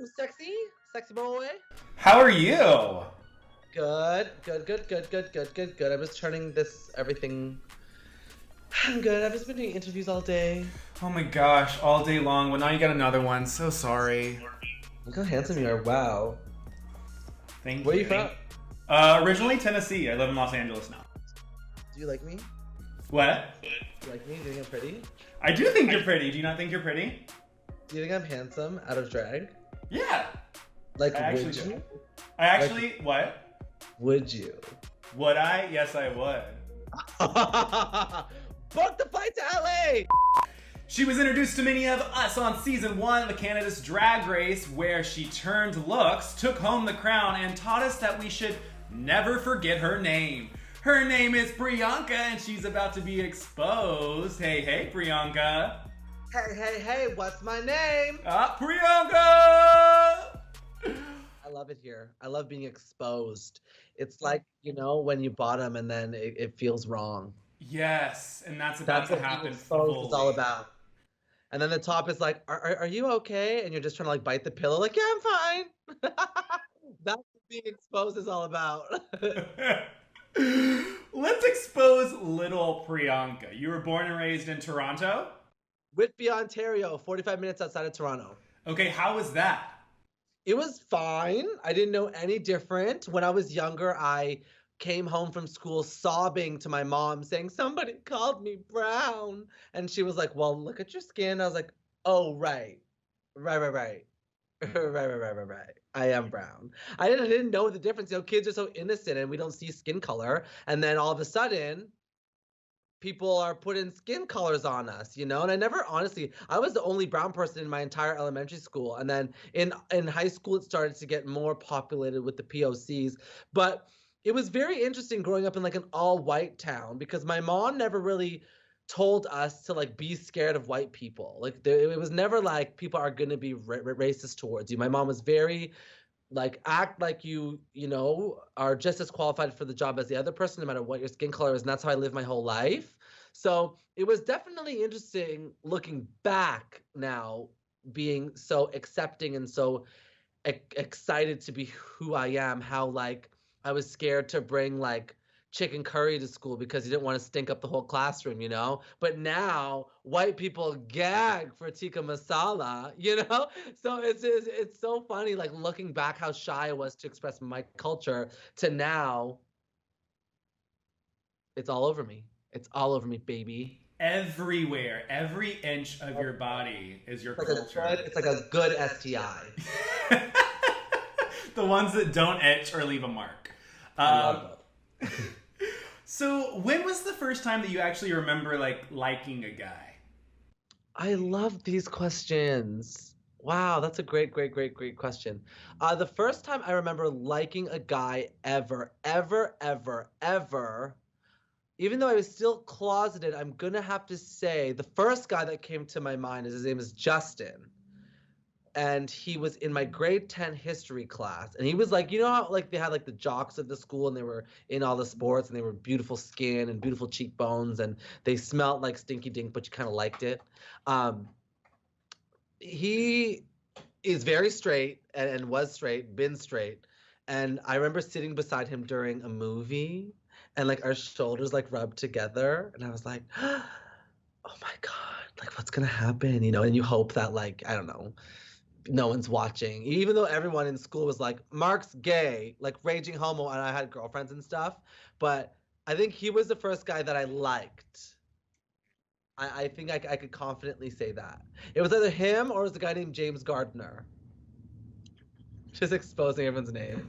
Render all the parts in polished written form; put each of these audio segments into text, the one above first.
Sexy boy. How are you? Good. I'm just turning this everything. I'm good. I've just been doing interviews all day. Oh my gosh, all day long. Well, now you got another one. So sorry. Look how handsome you are. Wow. Thank Where are you. you from? Originally Tennessee. I live in Los Angeles now. Do you like me? What? Do you like me? Do you think I'm pretty? I do think you're pretty. Do you not think you're pretty? Do you think I'm handsome out of drag? Yeah. Like, I actually would do. you? I actually, what? Would you? Would I? Yes, I would. Book the flight to LA! She was introduced to many of us on season 1 of the Canada's Drag Race, where she turned looks, took home the crown, and taught us that we should never forget her name. Her name is Priyanka, and she's about to be exposed. Hey, Priyanka. Hey, what's my name? Priyanka! I love it here. I love being exposed. It's like, when you bottom and then it feels wrong. Yes, and that's about to what being happen exposed is all fully. about. And then the top is like, are you okay? And you're just trying to like bite the pillow, like, yeah, I'm fine. That's what being exposed is all about. Let's expose little Priyanka. You were born and raised in Toronto? Whitby, Ontario, 45 minutes outside of Toronto. Okay, how was that? It was fine. I didn't know any different. When I was younger, I came home from school sobbing to my mom saying, somebody called me brown. And she was like, well, look at your skin. I was like, oh, right. Right. Right. I am brown. I didn't know the difference. Kids are so innocent and we don't see skin color. And then all of a sudden, people are putting skin colors on us, and I never, honestly, I was the only brown person in my entire elementary school, and then in high school it started to get more populated with the POCs. But it was very interesting growing up in like an all white town, because my mom never really told us to like be scared of white people. Like it was never like people are going to be racist towards you. My mom was very like, act like you are just as qualified for the job as the other person, no matter what your skin color is. And that's how I lived my whole life. So it was definitely interesting looking back now, being so accepting and so excited to be who I am, how like I was scared to bring like chicken curry to school because you didn't want to stink up the whole classroom, But now white people gag for tikka masala, So it's so funny, like looking back how shy I was to express my culture to now. It's all over me. It's all over me, baby. Everywhere, every inch of your body is your culture. It's like a good STI. The ones that don't itch or leave a mark. I love it. So, when was the first time that you actually remember like liking a guy? I love these questions. Wow, that's a great question. The first time I remember liking a guy ever, even though I was still closeted, I'm gonna have to say the first guy that came to my mind his name is Justin. And he was in my grade 10 history class. And he was like, how like they had like the jocks of the school and they were in all the sports and they were beautiful skin and beautiful cheekbones and they smelled like stinky dink, but you kind of liked it. He is very straight and was straight, been straight. And I remember sitting beside him during a movie and like our shoulders like rubbed together. And I was like, oh my God, like what's gonna happen? And you hope that like, I don't know, no one's watching, even though everyone in school was like, Mark's gay, like raging homo, and I had girlfriends and stuff. But I think he was the first guy that I liked. I think I could confidently say that. It was either him or it was a guy named James Gardner. Just exposing everyone's name.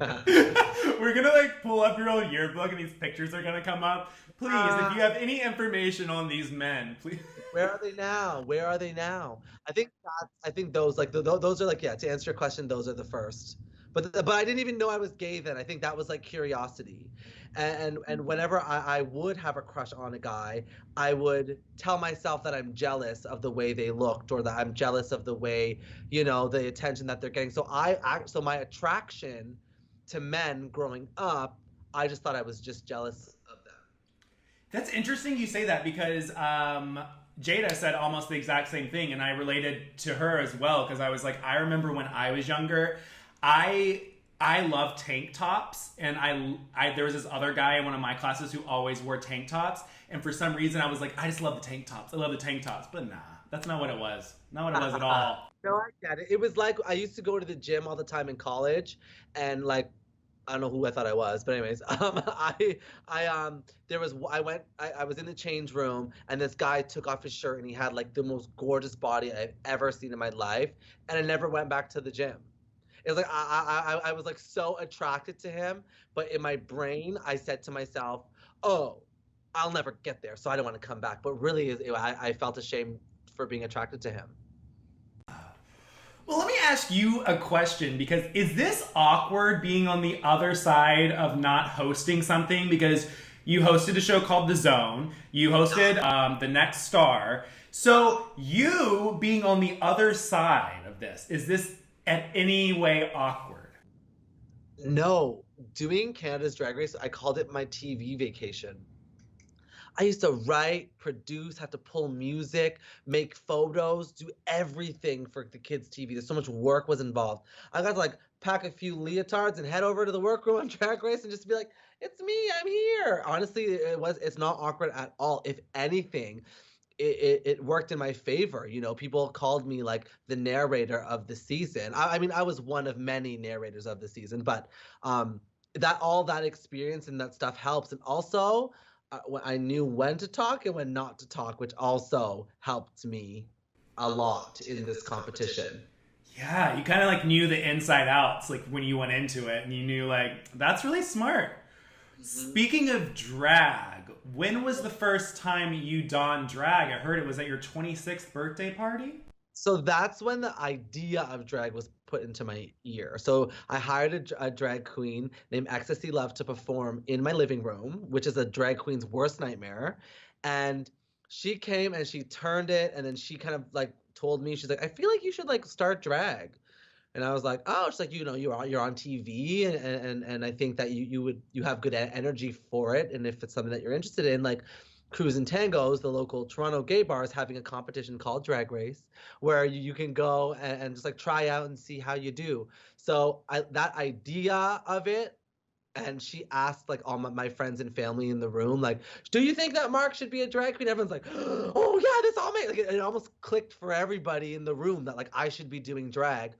We're gonna like pull up your old yearbook and these pictures are gonna come up. Please, if you have any information on these men, please. Where are they now? I think those like those are like, yeah, to answer your question, those are the first. But I didn't even know I was gay then. I think that was like curiosity. And whenever I would have a crush on a guy, I would tell myself that I'm jealous of the way they looked or that I'm jealous of the way, the attention that they're getting. So so my attraction to men growing up, I just thought I was just jealous of them. That's interesting you say that because Jada said almost the exact same thing, and I related to her as well because I was like, I remember when I was younger, I I love tank tops, and I there was this other guy in one of my classes who always wore tank tops, and for some reason I was like, I just love the tank tops. I love the tank tops, but nah, that's not what it was. Not what it was at all. No, I get it. It was like I used to go to the gym all the time in college, and like I don't know who I thought I was, but anyways, there was I was in the change room, and this guy took off his shirt, and he had like the most gorgeous body I've ever seen in my life, and I never went back to the gym. It was like I was like so attracted to him, but in my brain I said to myself, "Oh, I'll never get there, so I don't want to come back." But really, I felt ashamed for being attracted to him. Well, let me ask you a question because is this awkward being on the other side of not hosting something? Because you hosted a show called The Zone, you hosted The Next Star. So, you being on the other side of this, is this at any way awkward? No, doing Canada's Drag Race, I called it my TV vacation. I used to write, produce, have to pull music, make photos, do everything for the kids' TV. There's so much work was involved. I got to like pack a few leotards and head over to the workroom on Drag Race and just be like, "It's me, I'm here." Honestly, it's not awkward at all. If anything, it worked in my favor. You know, people called me like the narrator of the season. I mean, I was one of many narrators of the season, but that all that experience and that stuff helps. And also, I knew when to talk and when not to talk, which also helped me a lot in this competition. Yeah, you kind of like knew the inside outs like when you went into it and you knew like that's really smart. Mhm. Speaking of drag, when was the first time you donned drag? I heard it was at your 26th birthday party. So that's when the idea of drag was put into my ear. So I hired a drag queen named Ecstasy Love to perform in my living room, which is a drag queen's worst nightmare. And she came and she turned it, and then she kind of like told me, she's like, "I feel like you should like start drag." And I was like, "Oh," she's like, you're on TV, and I think that you have good energy for it, and if it's something that you're interested in, like Cruise and Tangos, the local Toronto gay bar, is having a competition called Drag Race, where you can go and just like try out and see how you do. So that idea of it, and she asked like all my friends and family in the room, like, "Do you think that Mark should be a drag queen?" Everyone's like, "Oh yeah, this all makes like it almost clicked for everybody in the room that like I should be doing drag."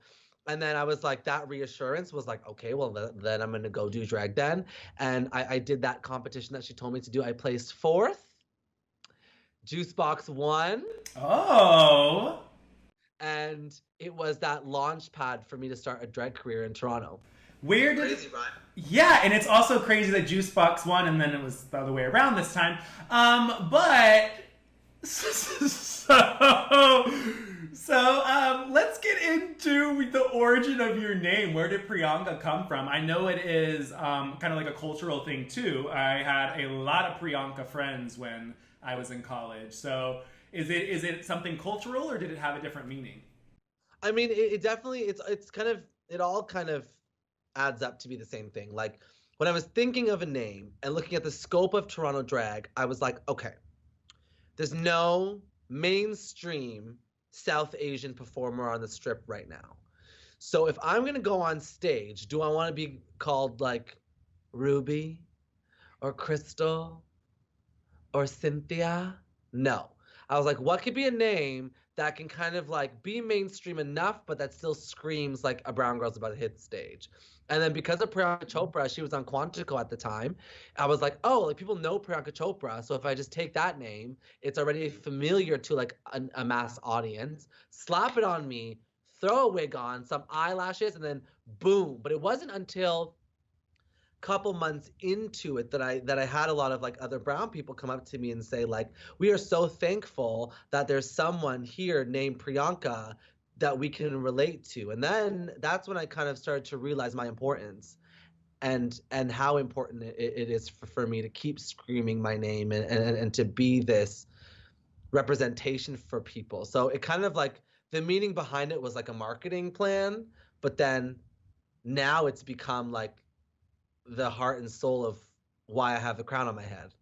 And then I was like, that reassurance was like, okay, well then I'm gonna go do drag then. And I did that competition that she told me to do. I placed fourth. Juice Box won, Oh. and it was that launch pad for me to start a drag career in Toronto. Where did Crazy, right? Yeah, and it's also crazy that Juicebox won, and then it was the other way around this time. But let's get into the origin of your name. Where did Priyanka come from? I know it is kind of like a cultural thing too. I had a lot of Priyanka friends when I was in college. So is it something cultural, or did it have a different meaning? I mean, it definitely it's kind of it all kind of adds up to be the same thing. Like when I was thinking of a name and looking at the scope of Toronto drag, I was like, okay, there's no mainstream South Asian performer on the strip right now. So if I'm gonna go on stage, do I want to be called like Ruby or Crystal or Cynthia? No. I was like, what could be a name that can kind of like be mainstream enough, but that still screams like a brown girl's about to hit stage. And then because of Priyanka Chopra, she was on Quantico at the time. I was like, oh, like people know Priyanka Chopra, so if I just take that name, it's already familiar to like a mass audience. Slap it on me, throw a wig on, some eyelashes, and then boom. But it wasn't until couple months into it that I had a lot of like other brown people come up to me and say like, we are so thankful that there's someone here named Priyanka that we can relate to. And then that's when I kind of started to realize my importance and how important it is for me to keep screaming my name and to be this representation for people. So it kind of like the meaning behind it was like a marketing plan, but then now it's become like the heart and soul of why I have the crown on my head.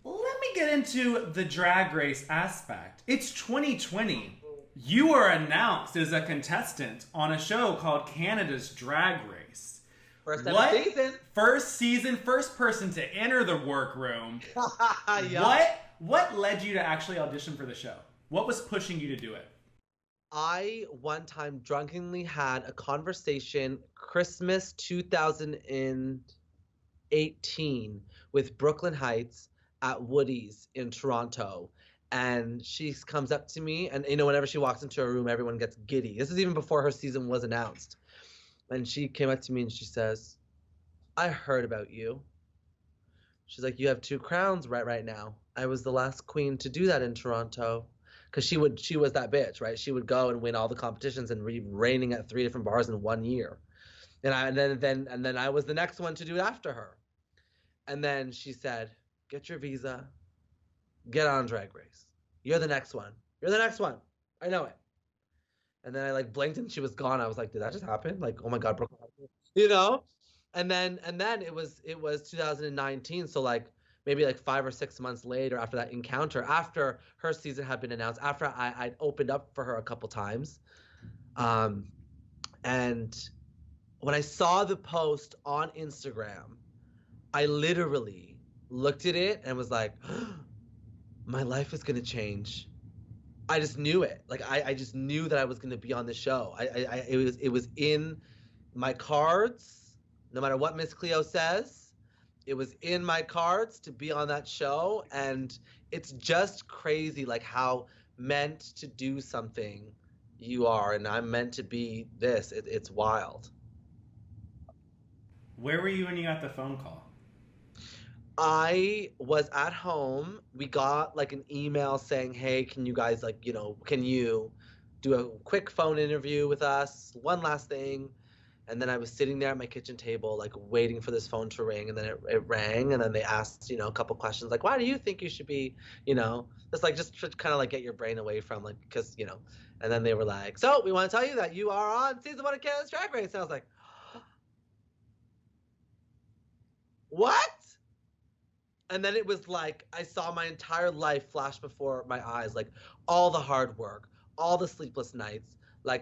Let me get into the drag race aspect. It's 2020. You are announced as a contestant on a show called Canada's Drag Race. First ever season. First season, first person to enter the workroom. Yeah. What led you to actually audition for the show? What was pushing you to do it? I one time drunkenly had a conversation Christmas 2018 with Brooklyn Heights at Woody's in Toronto. And she comes up to me, and whenever she walks into a room, everyone gets giddy. This is even before her season was announced. And she came up to me and she says, I heard about you. She's like, you have 2 crowns right now. I was the last queen to do that in Toronto. Because she was that bitch, right? She would go and win all the competitions and be reigning at 3 different bars in 1 year. And then I was the next one to do it after her. And then she said, get your visa, get on Drag Race. You're the next one. You're the next one. I know it. And then I blinked and she was gone. I was like, did that just happen? Like, oh my God, Brooklyn. And then it was 2019. So maybe 5 or 6 months later after that encounter, after her season had been announced, after I'd opened up for her a couple times. And when I saw the post on Instagram, I literally looked at it and was like, my life is going to change. I just knew it. I just knew that I was going to be on the show. It was in my cards, no matter what Miss Clio says. It was in my cards to be on that show, and it's just crazy how meant to do something you are, and I'm meant to be this. It's wild. Where were you when you got the phone call? I was at home. We got an email saying, hey, can you guys can you do a quick phone interview with us? One last thing. And then I was sitting there at my kitchen table, waiting for this phone to ring. And then it rang. And then they asked, a couple questions, why do you think you should be, just to kind of get your brain away from, because, and then they were like, so we want to tell you that you are on season 1 of Canada's Drag Race. And I was like, what? And then it was I saw my entire life flash before my eyes, all the hard work, all the sleepless nights,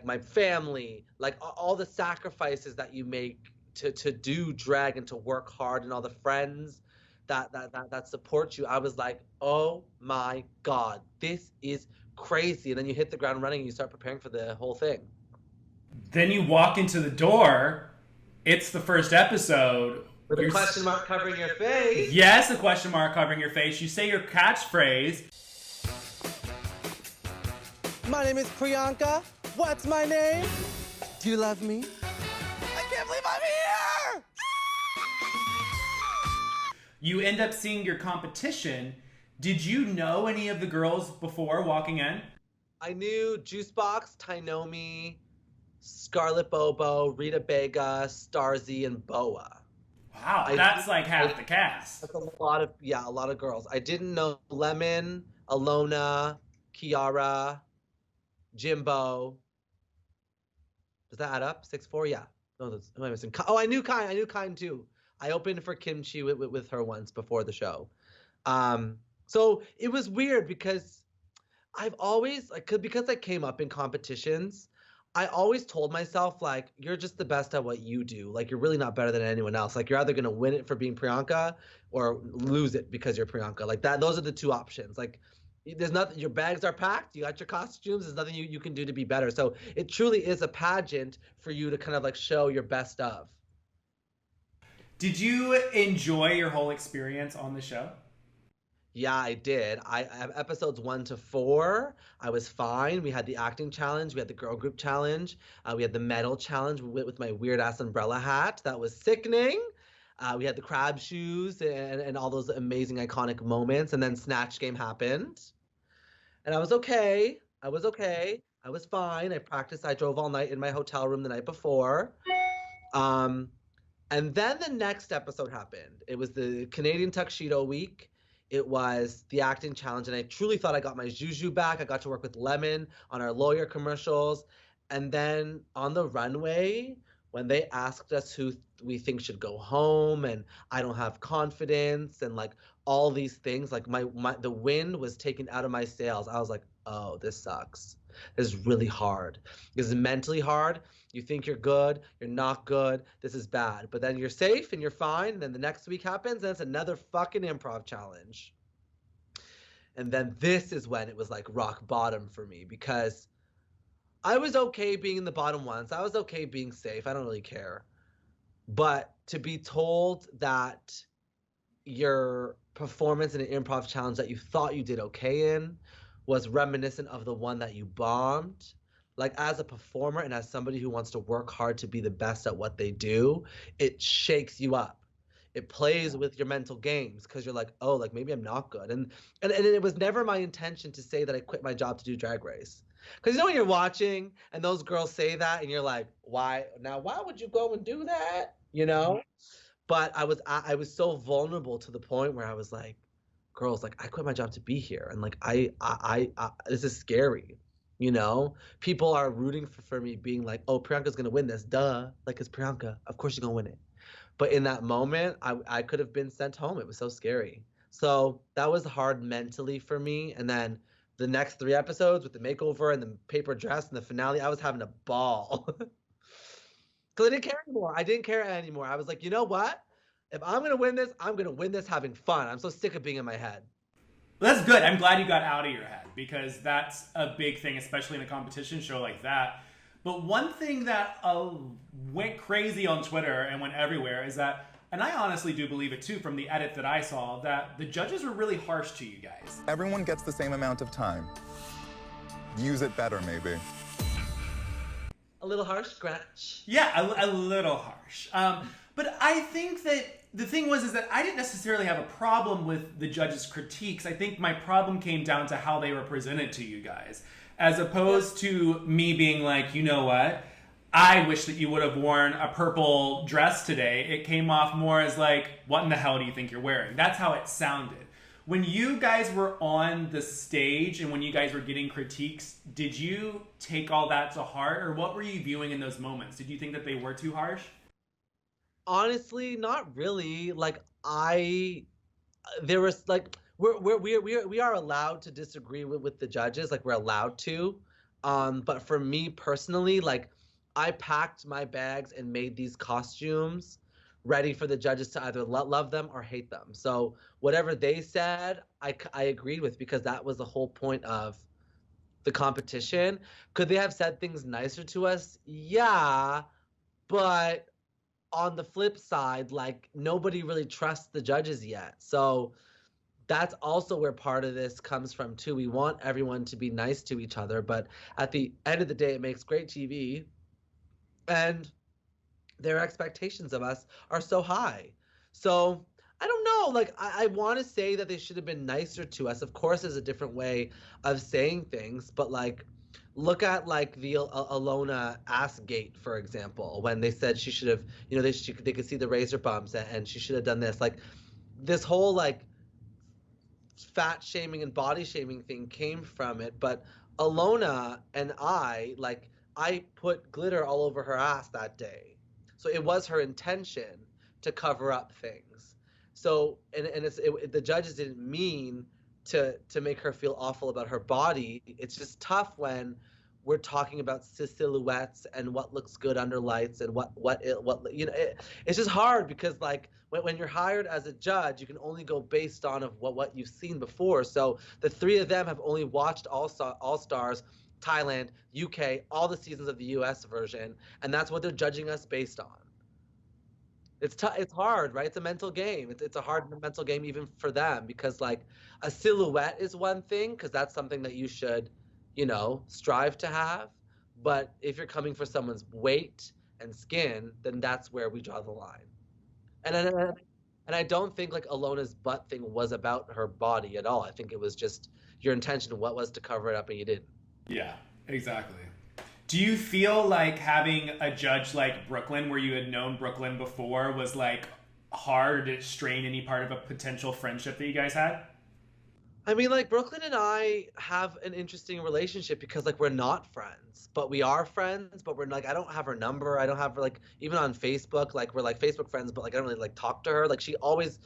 my family, all the sacrifices that you make to do drag and to work hard, and all the friends that support you. I was like, oh my God, this is crazy. And then you hit the ground running and you start preparing for the whole thing. Then you walk into the door. It's the first episode. With a question mark covering your face. Yes, a question mark covering your face. You say your catchphrase. My name is Priyanka. What's my name? Do you love me? I can't believe I'm here! You end up seeing your competition. Did you know any of the girls before walking in? I knew Juicebox, Tainomi, Scarlet Bobo, Rita Bega, Starzy, and Boa. Wow, that's half the cast. That's a lot of girls. I didn't know Lemon, Alona, Kiara, Jimbo. Does that add up? 6'4"? Yeah. No, am I missing? Oh, I knew Kind. I knew Kind too. I opened for Kimchi with her once before the show. So it was weird because I've always because I came up in competitions, I always told myself you're just the best at what you do. You're really not better than anyone else. You're either gonna win it for being Priyanka or lose it because you're Priyanka. That. Those are the two options. There's nothing. Your bags are packed. You got your costumes. There's nothing you can do to be better. So it truly is a pageant for you to kind of show your best of. Did you enjoy your whole experience on the show? Yeah, I did. I episodes 1 to 4. I was fine. We had the acting challenge. We had the girl group challenge. We had the medal challenge with my weird ass umbrella hat. That was sickening. We had the crab shoes and all those amazing iconic moments. And then Snatch Game happened. And I was okay. I was fine. I practiced. I drove all night in my hotel room the night before. And then the next episode happened. It was the Canadian Tuxedo Week. It was the acting challenge. And I truly thought I got my juju back. I got to work with Lemon on our lawyer commercials. And then on the runway, when they asked us who we think should go home, and I don't have confidence, and like all these things, like the wind was taken out of my sails. I was like, oh, this sucks. This is really hard. This is mentally hard. You think you're good, you're not good. This is bad. But then you're safe and you're fine. And then the next week happens and it's another fucking improv challenge. And then this is when it was like rock bottom for me, because I was okay being in the bottom once. I was okay being safe. I don't really care. But to be told that your performance in an improv challenge that you thought you did okay in was reminiscent of the one that you bombed, like as a performer and as somebody who wants to work hard to be the best at what they do, it shakes you up. It plays with your mental games, because you're like, oh, like maybe I'm not good. And it was never my intention to say that I quit my job to do Drag Race. Because you know when you're watching and those girls say that and you're like, why would you go and do that? You know? But I was so vulnerable to the point where I was like, girls, like I quit my job to be here, and like I this is scary. You know, people are rooting for me, being like, oh, Priyanka's gonna win this, duh, like it's Priyanka, of course she's gonna win it. But in that moment, I could have been sent home. It was so scary. So that was hard mentally for me. And then the next 3 episodes with the makeover and the paper dress and the finale, I was having a ball. Because I didn't care anymore. I didn't care anymore. I was like, you know what? If I'm going to win this, I'm going to win this having fun. I'm so sick of being in my head. Well, that's good. I'm glad you got out of your head, because that's a big thing, especially in a competition show like that. But one thing that went crazy on Twitter and went everywhere is that, and I honestly do believe it too from the edit that I saw, that the judges were really harsh to you guys. Everyone gets the same amount of time. Use it better, maybe. A little harsh, Scratch. Yeah, a little harsh. But I think that the thing is that I didn't necessarily have a problem with the judges' critiques. I think my problem came down to how they were presented to you guys, as opposed to me being like, you know what? I wish that you would have worn a purple dress today. It came off more as like, what in the hell do you think you're wearing? That's how it sounded. When you guys were on the stage and when you guys were getting critiques, did you take all that to heart, or what were you viewing in those moments? Did you think that they were too harsh? Honestly, not really. Like there was like we are allowed to disagree with the judges. Like we're allowed to. But for me personally, like I packed my bags and made these costumes ready for the judges to either love them or hate them. So whatever they said, I agreed with, because that was the whole point of the competition. Could they have said things nicer to us? Yeah, but on the flip side, like nobody really trusts the judges yet. So that's also where part of this comes from too. We want everyone to be nice to each other, but at the end of the day, it makes great TV, and their expectations of us are so high. So I don't know, like I want to say that they should have been nicer to us. Of course, there's a different way of saying things, but like look at like the Alona ass gate, for example, when they said she should have, you know, they could see the razor bumps and she should have done this. Like this whole like fat shaming and body shaming thing came from it. But Alona and I put glitter all over her ass that day. So it was her intention to cover up things. So the judges didn't mean to make her feel awful about her body. It's just tough when we're talking about silhouettes and what looks good under lights and what you know. It's just hard, because like when you're hired as a judge, you can only go based on of what you've seen before. So the 3 of them have only watched All Stars, Thailand, UK, all the seasons of the US version, and that's what they're judging us based on. It's hard, right? It's a mental game. It's a hard mental game even for them, because like a silhouette is one thing, because that's something that you should, you know, strive to have. But if you're coming for someone's weight and skin, then that's where we draw the line. And I don't think like Alona's butt thing was about her body at all. I think it was just your intention, what was to cover it up, and you didn't. Yeah, exactly. Do you feel like having a judge like Brooklyn, where you had known Brooklyn before, was like hard to strain any part of a potential friendship that you guys had? I mean, like, Brooklyn and I have an interesting relationship because, like, we're not friends, but we are friends, but we're like, I don't have her number. I don't have her, like, even on Facebook, like, we're like Facebook friends, but like, I don't really like talk to her. Like, she always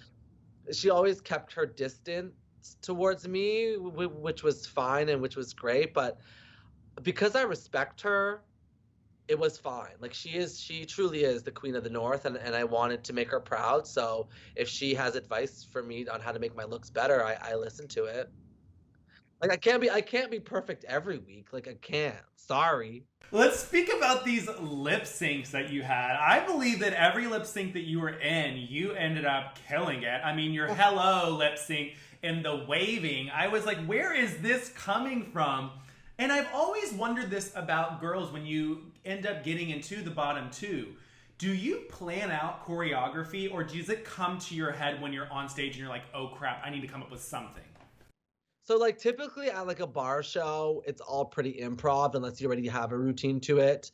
kept her distance towards me, which was fine and which was great. But because I respect her, it was fine. Like, she truly is the queen of the North, and I wanted to make her proud. So if she has advice for me on how to make my looks better, I listen to it. Like, I can't be perfect every week. Like, I can't. Sorry. Let's speak about these lip syncs that you had. I believe that every lip sync that you were in, you ended up killing it. I mean, your hello lip sync and the waving, I was like, where is this coming from? And I've always wondered this about girls when you end up getting into the bottom two. Do you plan out choreography, or does it come to your head when you're on stage and you're like, oh crap, I need to come up with something? So, like, typically at like a bar show, it's all pretty improv unless you already have a routine to it.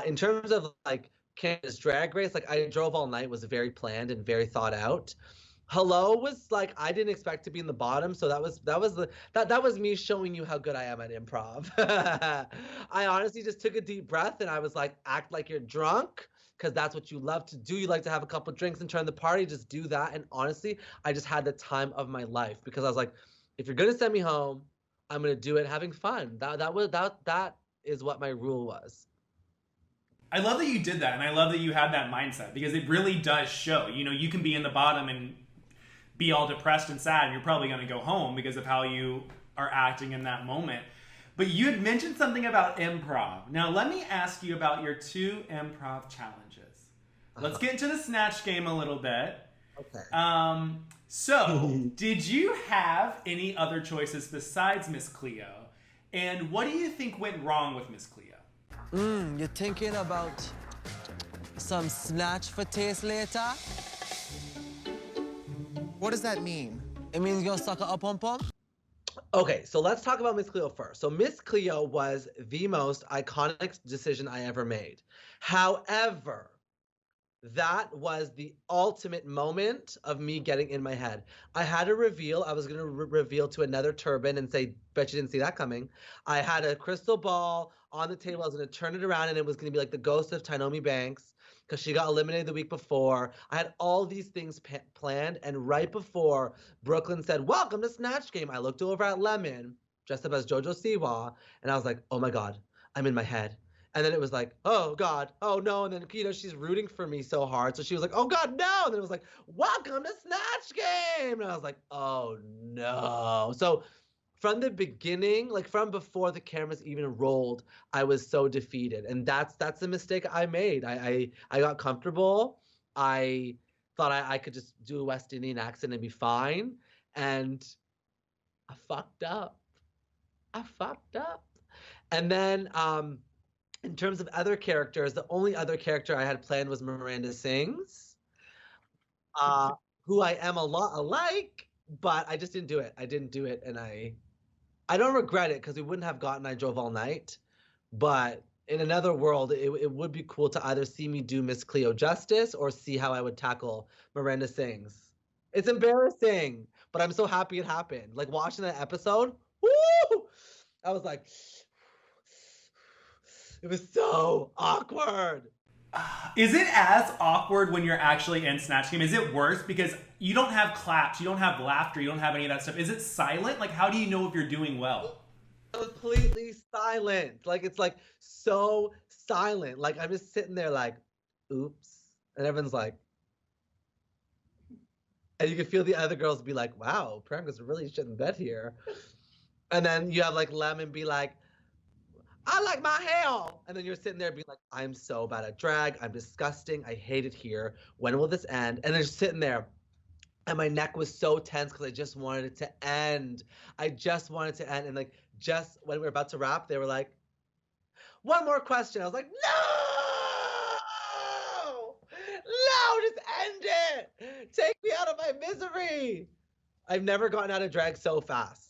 In terms of like Canada's Drag Race, like, I Drove All Night was very planned and very thought out. Hello was like, I didn't expect to be in the bottom, so that was me showing you how good I am at improv. I honestly just took a deep breath and I was like, act like you're drunk, because that's what you love to do. You like to have a couple drinks and turn the party. Just do that. And honestly, I just had the time of my life because I was like, if you're gonna send me home, I'm gonna do it having fun. That is what my rule was. I love that you did that, and I love that you had that mindset because it really does show. You know, you can be in the bottom and be all depressed and sad, and you're probably going to go home because of how you are acting in that moment. But you had mentioned something about improv. Now, let me ask you about your 2 improv challenges. Let's get into the snatch game a little bit. Okay. So, did you have any other choices besides Miss Clio? And what do you think went wrong with Miss Clio? You're thinking about some snatch for taste later? What does that mean? It means you're gonna suck a pom pom? Okay, so let's talk about Miss Cleo first. So Miss Cleo was the most iconic decision I ever made. However, that was the ultimate moment of me getting in my head. I had a reveal. I was going to reveal to another turban and say, bet you didn't see that coming. I had a crystal ball on the table. I was going to turn it around and it was going to be like the ghost of Tynomi Banks because she got eliminated the week before. I had all these things planned. And right before Brooklyn said, welcome to Snatch Game, I looked over at Lemon, dressed up as JoJo Siwa, and I was like, oh my God, I'm in my head. And then it was like, oh God, oh no. And then, she's rooting for me so hard. So she was like, oh God, no. And then it was like, welcome to Snatch Game. And I was like, oh no. So from the beginning, like from before the cameras even rolled, I was so defeated. And that's the mistake I made. I got comfortable. I thought I could just do a West Indian accent and be fine. And I fucked up. And then, in terms of other characters, the only other character I had planned was Miranda Sings, who I am a lot alike, but I just didn't do it. And I don't regret it because we wouldn't have gotten I Drove All Night. But in another world, it would be cool to either see me do Miss Cleo justice or see how I would tackle Miranda Sings. It's embarrassing, but I'm so happy it happened. Like watching that episode, woo! I was like, it was so awkward. Is it as awkward when you're actually in Snatch Game? Is it worse because you don't have claps, you don't have laughter, you don't have any of that stuff? Is it silent? Like, how do you know if you're doing well? Completely silent. Like, it's like so silent. Like, I'm just sitting there like, oops. And everyone's like, and you can feel the other girls be like, wow, Priyanka's really shitting bed here. And then you have like Lemon be like, I like my hair. And then you're sitting there being like, I'm so bad at drag. I'm disgusting. I hate it here. When will this end? And they're just sitting there. And my neck was so tense because I just wanted it to end. And like, just when we were about to wrap, they were like, one more question. I was like, no, just end it. Take me out of my misery. I've never gotten out of drag so fast.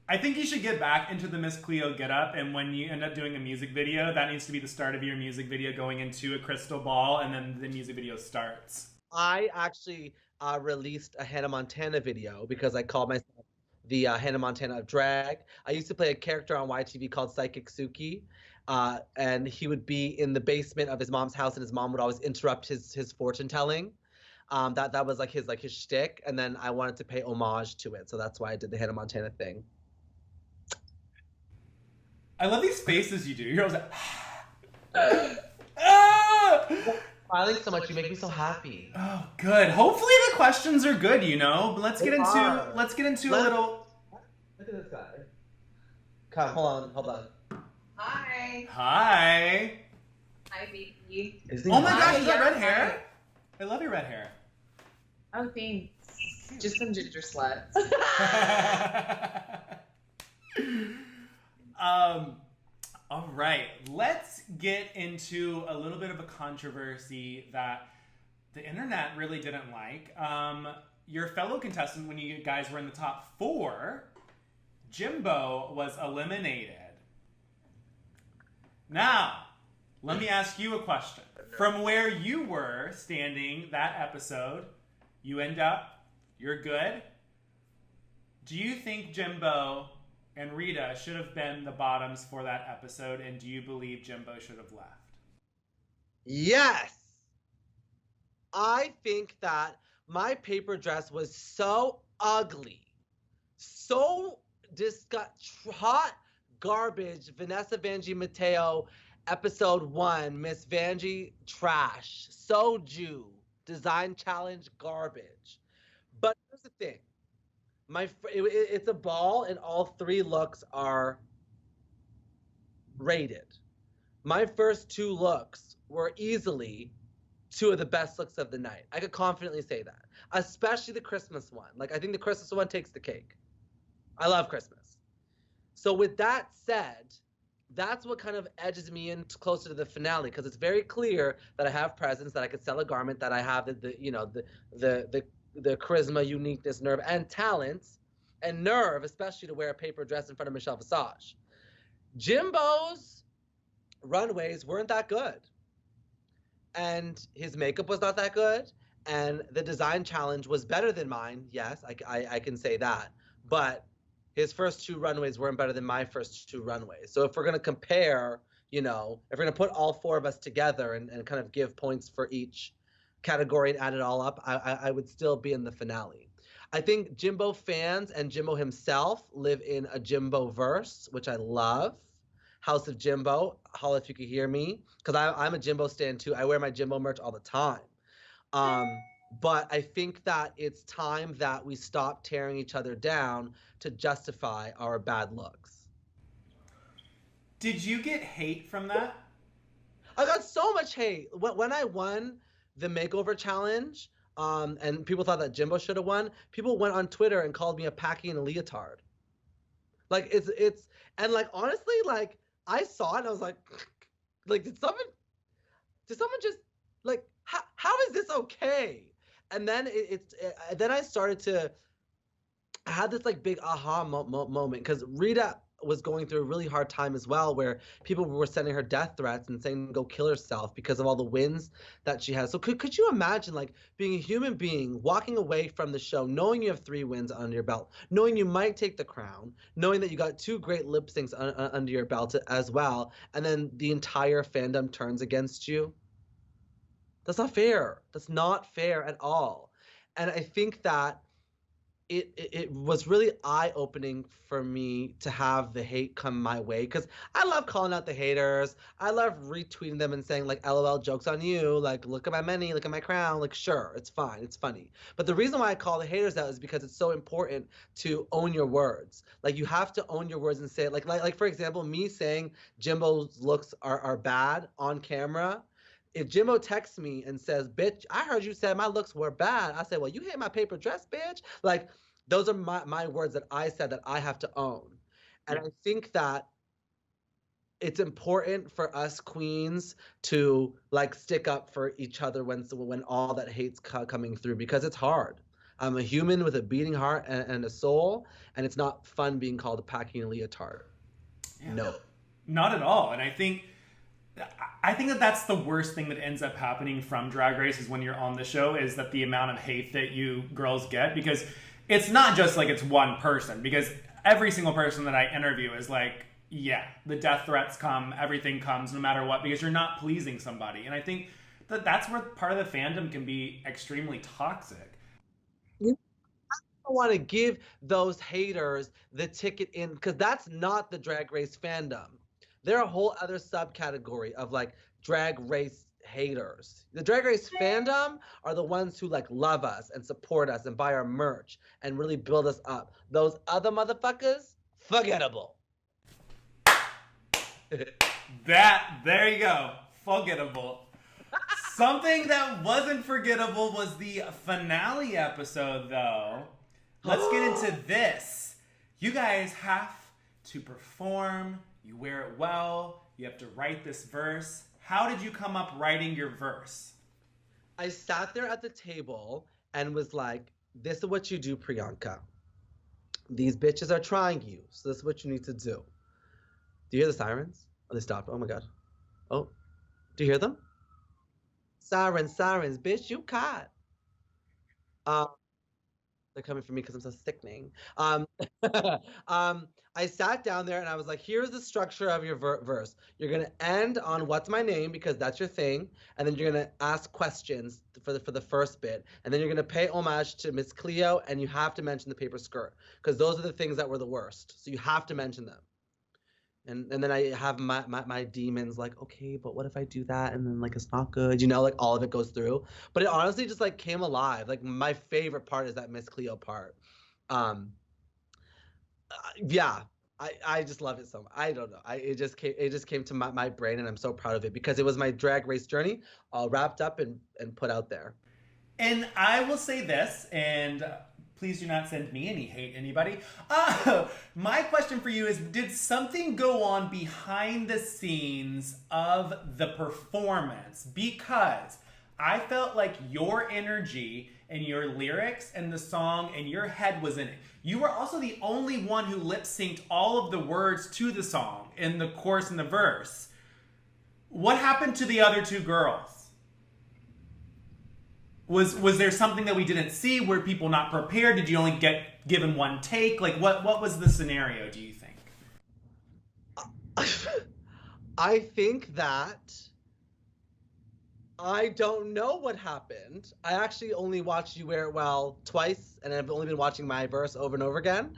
I think you should get back into the Miss Cleo getup, and when you end up doing a music video, that needs to be the start of your music video, going into a crystal ball, and then the music video starts. I actually released a Hannah Montana video because I called myself the Hannah Montana of drag. I used to play a character on YTV called Psychic Suki, and he would be in the basement of his mom's house, and his mom would always interrupt his fortune telling. That was like his shtick, and then I wanted to pay homage to it, so that's why I did the Hannah Montana thing. I love these faces you do. You're always like, Smiling so much, you make me so happy. oh, good. Hopefully the questions are good. But let's get into a little. Look at this guy. Come, hold on. Hi. Hi. Hi, baby. Oh my gosh, you got Yeah. red hair. I love your red hair. Oh, thanks. Just some ginger sluts. All right, let's get into a little bit of a controversy that the internet really didn't like. Your fellow contestant, when you guys were in the top 4, Jimbo was eliminated. Now, let me ask you a question. From where you were standing that episode, you end up, you're good. Do you think Jimbo and Rita should have been the bottoms for that episode, and do you believe Jimbo should have left? Yes! I think that my paper dress was so ugly, so hot garbage. Vanessa Vanjie Mateo, episode 1, Miss Vanjie trash, soju, design challenge garbage. But here's the thing. It's a ball, and all 3 looks are rated. My first 2 looks were easily 2 of the best looks of the night. I could confidently say that, especially the Christmas one. Like, I think the Christmas one takes the cake. I love Christmas. So with that said, that's what kind of edges me in closer to the finale, because it's very clear that I have presence, that I could sell a garment, that I have the charisma, uniqueness, nerve, and talents, and nerve, especially to wear a paper dress in front of Michelle Visage. Jimbo's runways weren't that good, and his makeup was not that good, and the design challenge was better than mine. Yes, I can say that, but his first 2 runways weren't better than my first 2 runways. So if we're gonna compare, if we're gonna put all 4 of us together and kind of give points for each category and add it all up, I would still be in the finale. I think Jimbo fans and Jimbo himself live in a Jimbo verse, which I love. House of Jimbo, holla if you could hear me, because I'm a Jimbo stan too. I wear my Jimbo merch all the time. But I think that it's time that we stop tearing each other down to justify our bad looks. Did you get hate from that? I got so much hate. When I won the makeover challenge, and people thought that Jimbo should have won, people went on Twitter and called me a packy and a leotard. Like, and like, honestly, like, I saw it and I was like did someone just, like, how is this okay? And then then I started to, I had this like big aha moment, because Rita was going through a really hard time as well, where people were sending her death threats and saying go kill herself because of all the wins that she has. So could you imagine, like, being a human being, walking away from the show, knowing you have 3 wins under your belt, knowing you might take the crown, knowing that you got 2 great lip syncs under your belt as well, and then the entire fandom turns against you? That's not fair. That's not fair at all. And I think that it was really eye-opening for me to have the hate come my way, because I love calling out the haters. I love retweeting them and saying, like, LOL, joke's on you. Like, look at my money, look at my crown. Like, sure, it's fine, it's funny. But the reason why I call the haters out is because it's so important to own your words. Like, you have to own your words and say it. Like for example, me saying Jimbo's looks are bad on camera. If Jimbo texts me and says, bitch, I heard you said my looks were bad, I say, well, you hate my paper dress, bitch. Like, those are my words that I said that I have to own. And I think that it's important for us queens to, like, stick up for each other when all that hate's coming through, because it's hard. I'm a human with a beating heart and a soul, and it's not fun being called a packy and leotard. Yeah. No. Not at all. And I think that that's the worst thing that ends up happening from Drag Race, is when you're on the show, is that the amount of hate that you girls get, because it's not just like it's one person, because every single person that I interview is like, yeah, the death threats come, everything comes no matter what, because you're not pleasing somebody. And I think that's where part of the fandom can be extremely toxic. I want to give those haters the ticket in, because that's not the Drag Race fandom. They're a whole other subcategory of like Drag Race haters. The Drag Race fandom are the ones who like love us and support us and buy our merch and really build us up. Those other motherfuckers, forgettable. There you go. Forgettable. Something that wasn't forgettable was the finale episode, though. Let's get into this. You guys have to perform. You wear it well. You have to write this verse. How did you come up writing your verse? I sat there at the table and was like, this is what you do, Priyanka. These bitches are trying you, so this is what you need to do. Do you hear the sirens? Oh, they stopped. Oh my God. Oh, do you hear them? Sirens, sirens, bitch, you caught. They're coming for me because I'm so sickening. I sat down there and I was like, here's the structure of your verse. You're going to end on what's my name, because that's your thing. And then you're going to ask questions for the first bit. And then you're going to pay homage to Miss Clio, and you have to mention the paper skirt, because those are the things that were the worst. So you have to mention them. And then I have my demons like, okay, but what if I do that and then like it's not good? You know, like all of it goes through. But it honestly just like came alive. Like my favorite part is that Miss Clio part. Yeah, I just love it so much. I don't know. It just came to my brain, and I'm so proud of it because it was my Drag Race journey all wrapped up and put out there. And I will say this, and please do not send me any hate, anybody. My question for you is, did something go on behind the scenes of the performance? Because I felt like your energy and your lyrics and the song and your head was in it. You were also the only one who lip synced all of the words to the song in the chorus and the verse. What happened to the other two girls? Was there something that we didn't see? Were people not prepared? Did you only get given one take? Like, what was the scenario, do you think? I think that I don't know what happened. I actually only watched You Wear It Well twice, and I've only been watching my verse over and over again.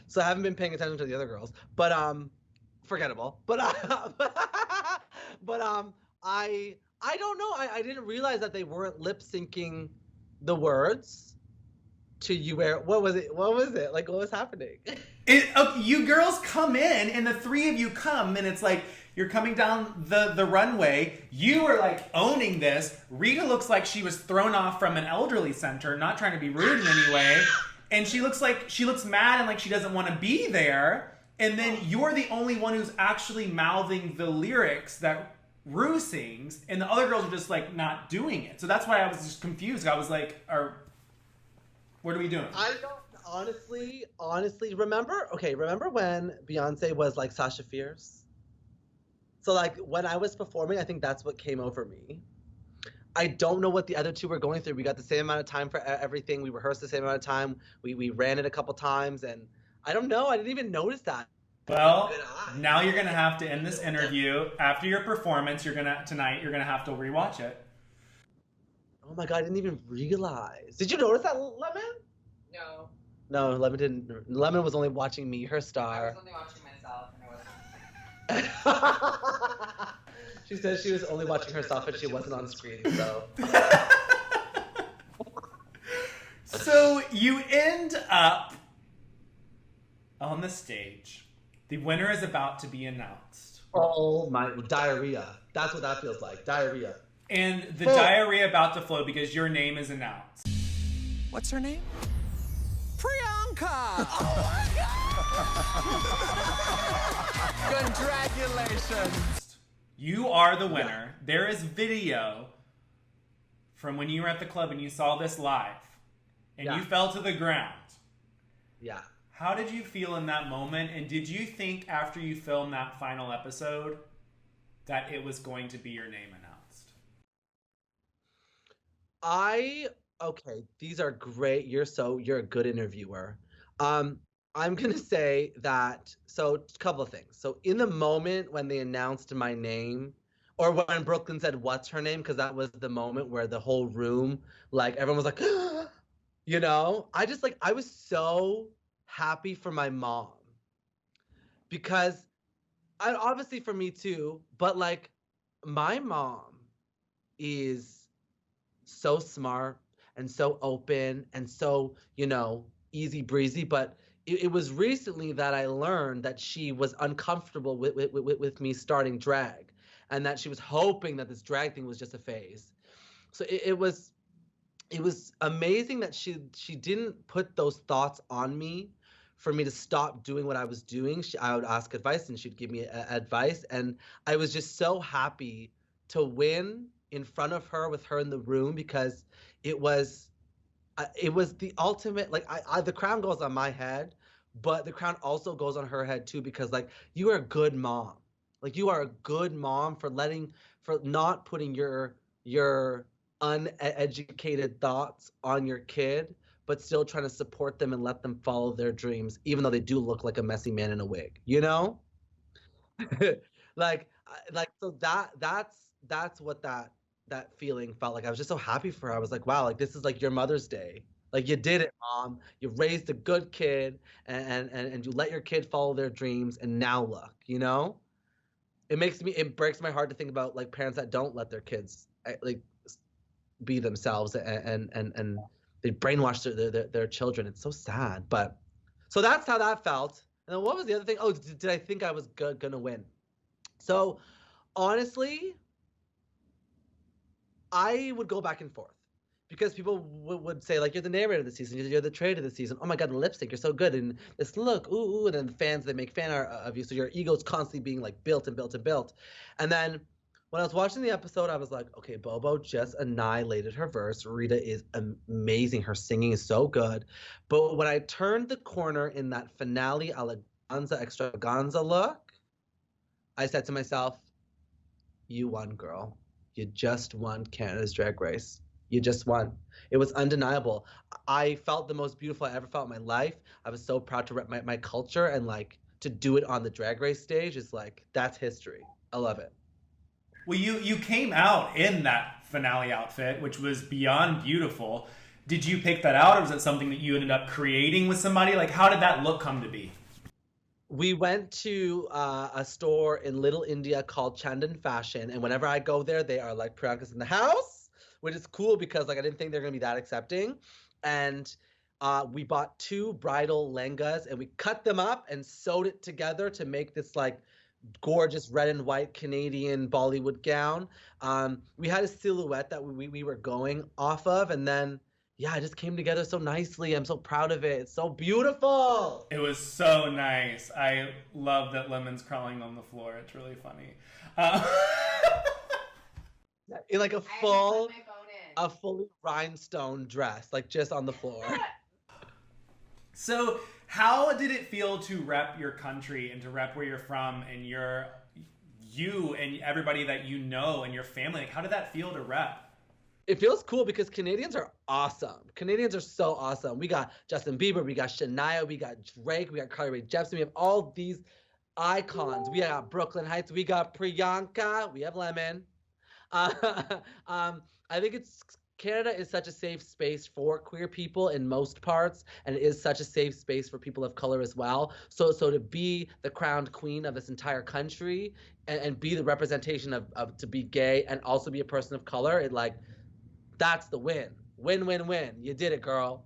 So I haven't been paying attention to the other girls. But forgettable. But I don't know. I didn't realize that they weren't lip syncing the words to You Wear It. What was it? Like, what was happening? You girls come in, and the three of you come, and it's like you're coming down the runway. You are like owning this. Rita looks like she was thrown off from an elderly center, not trying to be rude in any way. And she looks mad and like she doesn't want to be there. And then you're the only one who's actually mouthing the lyrics that Rue sings, and the other girls are just like not doing it. So that's why I was just confused. I was like, what are we doing? I don't honestly remember when Beyonce was like Sasha Fierce? So like when I was performing, I think that's what came over me. I don't know what the other two were going through. We got the same amount of time for everything. We rehearsed the same amount of time. We ran it a couple times, and I don't know. I didn't even notice that. Well, now you're gonna have to end this interview after your performance. Tonight you're gonna have to rewatch it. Oh my God, I didn't even realize. Did you notice that, Lemon? No. No, Lemon didn't. Lemon was only watching me, her star. I was only watching myself, and I wasn't. She said she was only watching herself and she wasn't on screen, so. So you end up on the stage. The winner is about to be announced. Oh my, diarrhea. That's what that feels like, diarrhea. And the diarrhea about to flow because your name is announced. What's her name? Priyanka! Oh my God! Congratulations! You are the winner. Yeah. There is video from when you were at the club and you saw this live. And you fell to the ground. Yeah. How did you feel in that moment? And did you think after you filmed that final episode that it was going to be your name announced? I Okay, these are great. You're a good interviewer. Um, I'm gonna say that, so a couple of things. So in the moment when they announced my name, or when Brooklyn said what's her name, because that was the moment where the whole room, like everyone was like, I just like I was so happy for my mom because I obviously for me too, but like my mom is so smart and so open and so, easy breezy. But it was recently that I learned that she was uncomfortable with me starting drag and that she was hoping that this drag thing was just a phase. So it was amazing that she didn't put those thoughts on me for me to stop doing what I was doing. I would ask advice and she'd give me advice, and I was just so happy to win in front of her with her in the room because it was it was the ultimate. Like the crown goes on my head, but the crown also goes on her head too because like you are a good mom. Like you are a good mom for not putting your uneducated thoughts on your kid, but still trying to support them and let them follow their dreams, even though they do look like a messy man in a wig, you know? Like so that's what that feeling felt like. I was just so happy for her. I was like, wow, like this is like your Mother's Day. Like you did it, mom. You raised a good kid and you let your kid follow their dreams and now look, it breaks my heart to think about like parents that don't let their kids like be themselves and they brainwash their children. It's so sad. But so that's how that felt. And then what was the other thing? Oh, did I think I was gonna win? So honestly, I would go back and forth because people would say like you're the narrator of the season, you're the traitor of the season. Oh my god, the lipstick, you're so good, and this look, ooh, and then the fans they make fan art of you, so your ego's constantly being like built and built and built. And then when I was watching the episode, I was like, okay, Bobo just annihilated her verse. Rita is amazing. Her singing is so good. But when I turned the corner in that finale Eleganza extravaganza look, I said to myself, you won, girl. You just won Canada's Drag Race. You just won. It was undeniable. I felt the most beautiful I ever felt in my life. I was so proud to rep my culture, and like to do it on the Drag Race stage is like that's history. I love it. Well, you came out in that finale outfit, which was beyond beautiful. Did you pick that out, or was it something that you ended up creating with somebody? Like, how did that look come to be? We went to a store in Little India called Chandan Fashion, and whenever I go there, they are like Priyanka's in the house, which is cool because like I didn't think they're gonna be that accepting. And we bought two bridal lehengas and we cut them up and sewed it together to make this like gorgeous red and white Canadian Bollywood gown. We had a silhouette that we were going off of, and then yeah, it just came together so nicely. I'm so proud of it. It's so beautiful. It was so nice. I love that Lemon's crawling on the floor. It's really funny. Uh, In like I had to plug my phone in. a fully rhinestone dress, like just on the floor. so, how did it feel to rep your country and to rep where you're from and you and everybody that you know and your family? Like, how did that feel to rep? It feels cool because Canadians are awesome. Canadians are so awesome. We got Justin Bieber, we got Shania, we got Drake, we got Carly Rae Jepsen. We have all these icons. We got Brooklyn Heights, we got Priyanka, we have Lemon. I think Canada is such a safe space for queer people in most parts, and it is such a safe space for people of color as well. So to be the crowned queen of this entire country and be the representation of to be gay and also be a person of color, it like that's the win. Win, win, win. You did it, girl.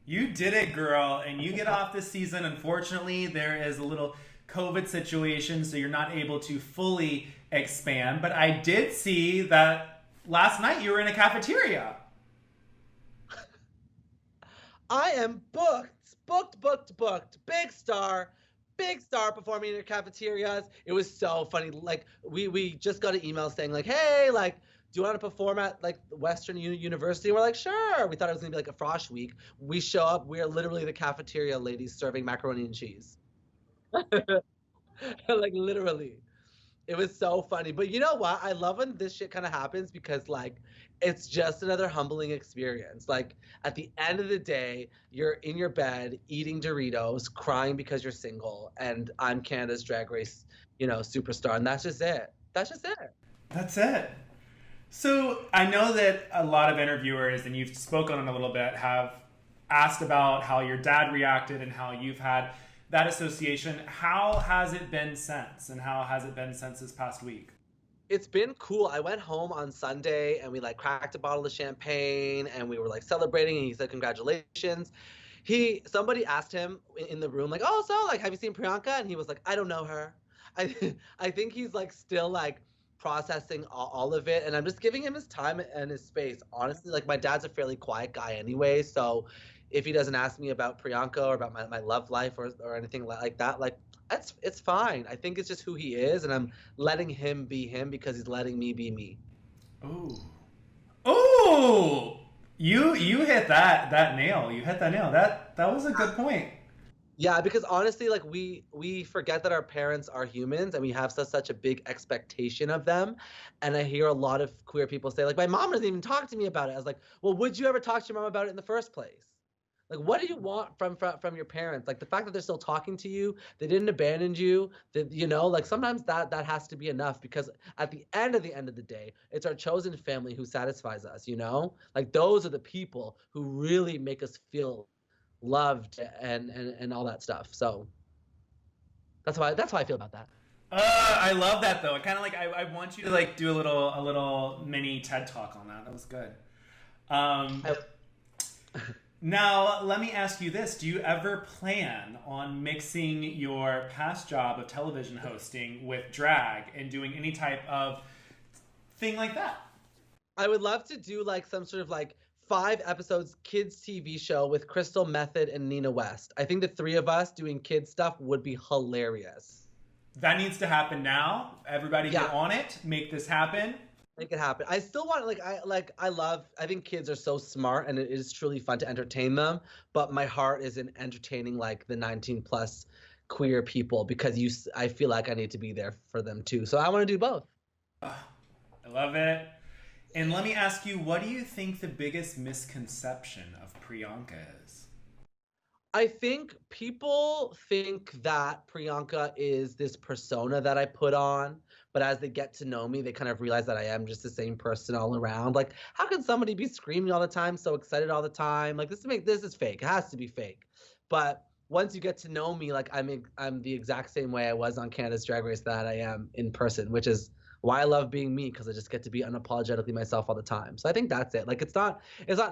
You did it, girl. And you get off this season. Unfortunately, there is a little COVID situation, so you're not able to fully expand. But I did see that last night you were in a cafeteria. I am booked. Big star performing in your cafeterias. It was so funny. Like we just got an email saying like, hey, like, do you want to perform at like Western University? And we're like, sure. We thought it was gonna be like a frosh week. We show up. We're literally the cafeteria ladies serving macaroni and cheese. Like literally. It was so funny. But you know what? I love when this shit kind of happens because like it's just another humbling experience. Like at the end of the day, you're in your bed eating Doritos, crying because you're single, and I'm Canada's Drag Race, superstar, and that's just it. That's just it. That's it. So I know that a lot of interviewers, and you've spoken on a little bit, have asked about how your dad reacted and how you've had that association. How has it been since? And how has it been since this past week? It's been cool. I went home on Sunday and we like cracked a bottle of champagne and we were like celebrating and he said congratulations. Somebody asked him in the room like, "Oh, so like have you seen Priyanka?" And he was like, "I don't know her." I I think he's like still like processing all of it and I'm just giving him his time and his space. Honestly, like my dad's a fairly quiet guy anyway, so if he doesn't ask me about Priyanka or about my love life or anything like that, like it's fine. I think it's just who he is, and I'm letting him be him because he's letting me be me. Ooh. Ooh! You hit that nail. You hit that nail. That was a good point. Yeah, because honestly, like we forget that our parents are humans and we have such a big expectation of them. And I hear a lot of queer people say, like, my mom doesn't even talk to me about it. I was like, well, would you ever talk to your mom about it in the first place? Like, what do you want from your parents? Like the fact that they're still talking to you, they didn't abandon you, that like sometimes that has to be enough because at the end of the day, it's our chosen family who satisfies us, Like those are the people who really make us feel loved and all that stuff. So that's how I feel about that. I love that though. Kind of like I want you to like do a little mini TED talk on that. That was good. Now, let me ask you this. Do you ever plan on mixing your past job of television hosting with drag and doing any type of thing like that? I would love to do like some sort of like 5 episodes kids TV show with Crystal Method and Nina West. I think the 3 of us doing kids stuff would be hilarious. That needs to happen now. Everybody Yeah. get on it. Make this happen. Make it happen. I still want I think kids are so smart and it is truly fun to entertain them, but my heart is in entertaining like the 19 plus queer people because I feel like I need to be there for them too. So I want to do both. I love it. And let me ask you, what do you think the biggest misconception of Priyanka is? I think people think that Priyanka is this persona that I put on, but as they get to know me, they kind of realize that I am just the same person all around. Like, how can somebody be screaming all the time, so excited all the time? Like, this is fake. It has to be fake. But once you get to know me, like I'm the exact same way I was on Canada's Drag Race that I am in person, which is why I love being me because I just get to be unapologetically myself all the time. So I think that's it. Like, it's not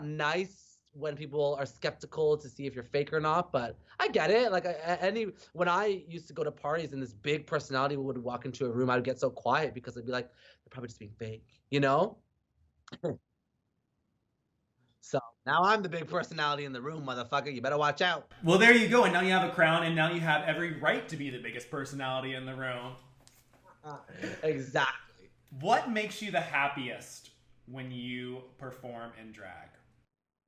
nice when people are skeptical to see if you're fake or not, but I get it. Like when I used to go to parties and this big personality would walk into a room, I would get so quiet because I'd be like, they're probably just being fake, So now I'm the big personality in the room, motherfucker. You better watch out. Well, there you go. And now you have a crown, and now you have every right to be the biggest personality in the room. Exactly. What makes you the happiest when you perform in drag?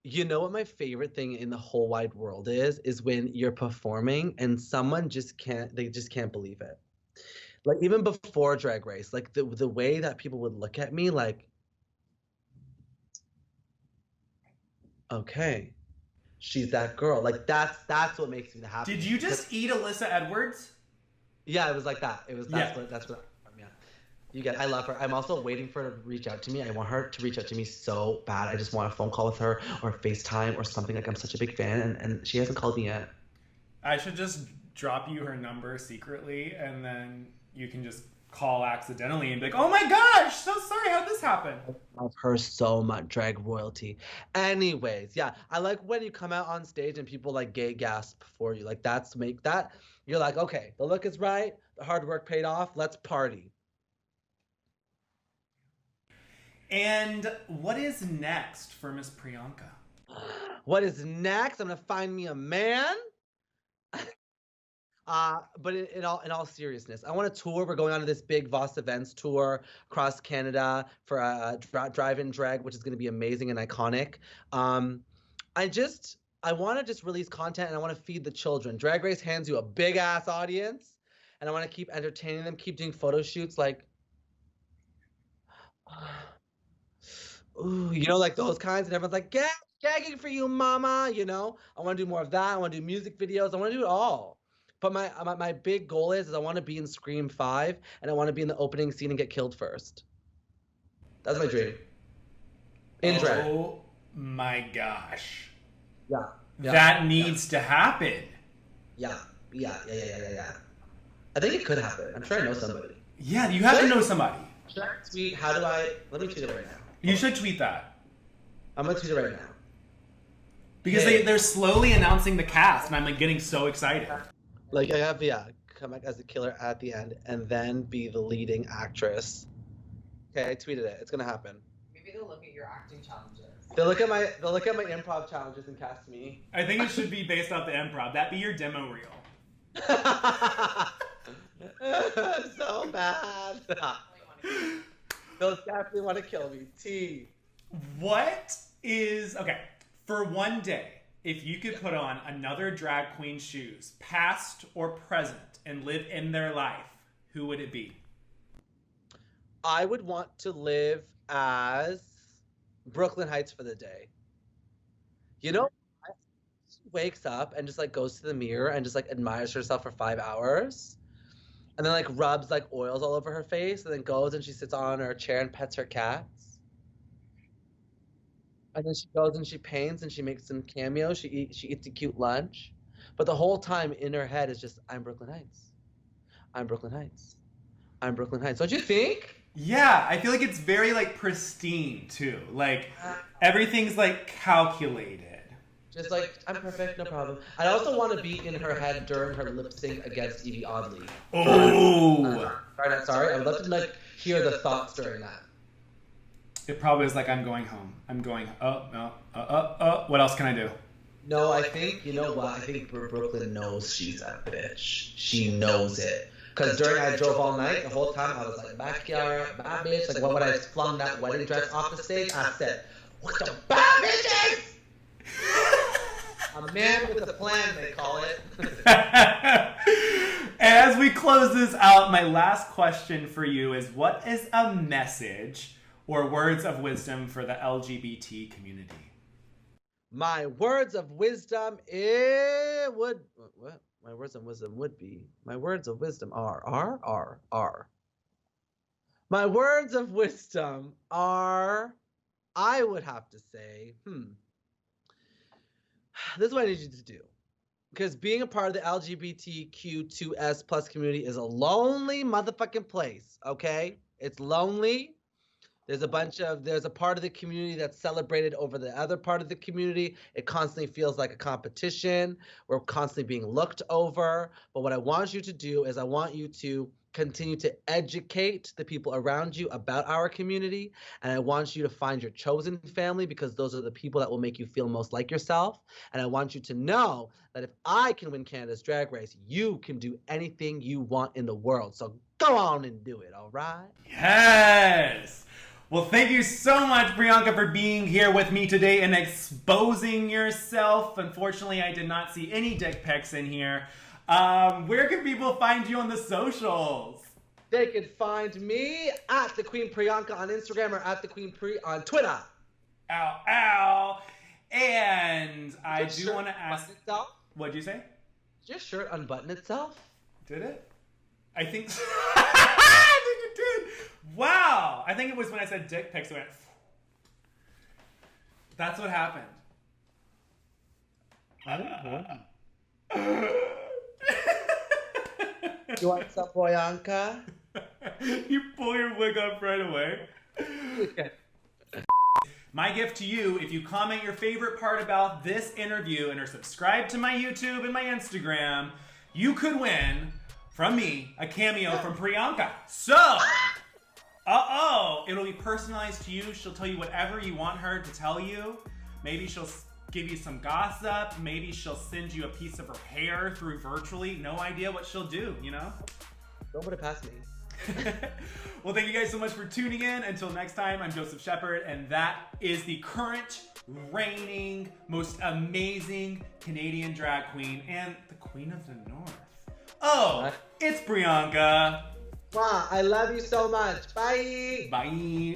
You know what my favorite thing in the whole wide world is when you're performing and someone just can't believe it. Like even before Drag Race, like the way that people would look at me like, okay, she's that girl. Like that's what makes me the happiest. Did you just eat Alyssa Edwards? Yeah, it was like that. That's what yeah. You get it. I love her. I'm also waiting for her to reach out to me. I want her to reach out to me so bad. I just want a phone call with her or FaceTime or something. Like I'm such a big fan and she hasn't called me yet. I should just drop you her number secretly and then you can just call accidentally and be like, oh my gosh, so sorry, how'd this happen? I love her so much, drag royalty. Anyways, yeah, I like when you come out on stage and people like gay gasp for you. Like you're like, okay, the look is right, the hard work paid off, let's party. And what is next for Miss Priyanka? What is next? I'm gonna find me a man. But in all seriousness, I want to tour. We're going on to this big Voss Events tour across Canada for a drive-in drag, which is going to be amazing and iconic. I want to just release content and I want to feed the children. Drag Race hands you a big ass audience, and I want to keep entertaining them, keep doing photo shoots like, ooh, you know, like those kinds, and everyone's like, gagging for you, mama, you know? I want to do more of that. I want to do music videos. I want to do it all. But my big goal is I want to be in Scream 5, and I want to be in the opening scene and get killed first. That's my dream. In drag. Oh my gosh. Yeah. That needs to happen. Yeah. I think it could happen. I'm sure I know somebody. Yeah, you have to know somebody. Should I tweet? Let me tweet it right now. You should tweet that. I'm gonna tweet it right now. Because they're slowly announcing the cast, and I'm like getting so excited. Like I have come back as the killer at the end, and then be the leading actress. Okay, I tweeted it. It's gonna happen. Maybe they'll look at your acting challenges. They'll look at my improv challenges and cast me. I think it should be based off the improv. That be your demo reel. So bad. They'll definitely want to kill me. T. What is okay for one day? If you could put on another drag queen's shoes, past or present, and live in their life, who would it be? I would want to live as Brooklyn Heights for the day. You know, she wakes up and just like goes to the mirror and just like admires herself for 5 hours. And then like rubs like oils all over her face, and then goes and she sits on her chair and pets her cats. And then she goes and she paints and she makes some cameos. She eats a cute lunch. But the whole time in her head is just, I'm Brooklyn Heights. I'm Brooklyn Heights. I'm Brooklyn Heights. Don't you think? Yeah, I feel like it's very like pristine too. Like everything's like calculated. Just like, I'm perfect, no problem. I also want to be in her head during her lip sync against Evie Oddly. Oh! Sorry, I would love to like hear the thoughts during that. It probably is like, I'm going home. I'm going, what else can I do? No, I think, you know what? I think Brooklyn knows she's a bitch. She knows it. Because during I Drove All Night, the whole time I was like, backyard, bad bitch. Like, when I flung that wedding dress off the stage, I said, what the bad bitches? A man with a plan, they call it. As we close this out, my last question for you is, what is a message or words of wisdom for the LGBT community? My words of wisdom My words of wisdom would be, my words of wisdom are. My words of wisdom are, I would have to say, this is what I need you to do. Because being a part of the LGBTQ2S plus community is a lonely motherfucking place, okay? It's lonely. There's a part of the community that's celebrated over the other part of the community. It constantly feels like a competition. We're constantly being looked over. But what I want you to do is I want you to continue to educate the people around you about our community. And I want you to find your chosen family, because those are the people that will make you feel most like yourself. And I want you to know that if I can win Canada's Drag Race, you can do anything you want in the world. So go on and do it, all right? Yes! Well, thank you so much, Priyanka, for being here with me today and exposing yourself. Unfortunately, I did not see any dick pics in here. Where can people find you on the socials? They can find me at the Queen Priyanka on Instagram or at the Queen Pri on Twitter. Ow, ow. And I do want to ask... What'd you say? Did your shirt unbutton itself? Did it? I think so. I think it did. Wow. I think it was when I said dick pics, it went... That's what happened. You want some Priyanka? You pull your wig up right away. Okay. My gift to you, if you comment your favorite part about this interview and are subscribed to my YouTube and my Instagram, you could win, from me, a cameo from Priyanka. So, it'll be personalized to you. She'll tell you whatever you want her to tell you. Maybe she'll give you some gossip. Maybe she'll send you a piece of her hair through virtually. No idea what she'll do, you know? Don't put it past me. Well, thank you guys so much for tuning in. Until next time, I'm Joseph Shepard, and that is the current reigning, most amazing Canadian drag queen and the Queen of the North. Oh, it's Priyanka. Mwah, I love you so much. Bye. Bye.